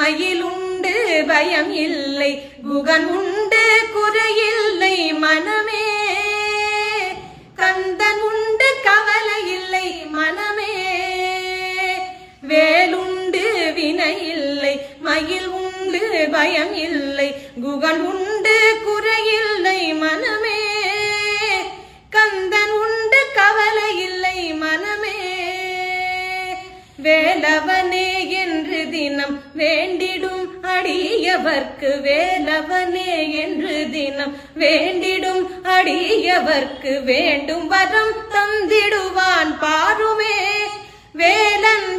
மயில் உண்டு பயம் இல்லை, குகன் உண்டு குறையில்லை மனமே. கந்தன் உண்டு கவலை இல்லை மனமே. வேலுண்டு வினை இல்லை, மயில் உண்டு பயம் இல்லை, குகன் உண்டு குறையில்லை மனமே. கந்தன் உண்டு கவலை இல்லை மனமே. வேலவனே என்று தினம் வேண்டிடும் அடியவர்க்கு, வேலவனே என்று தினம் வேண்டிடும் அடியவர்க்கு வேண்டும் வரம் தந்திடுவான் பாருமே. வேலன்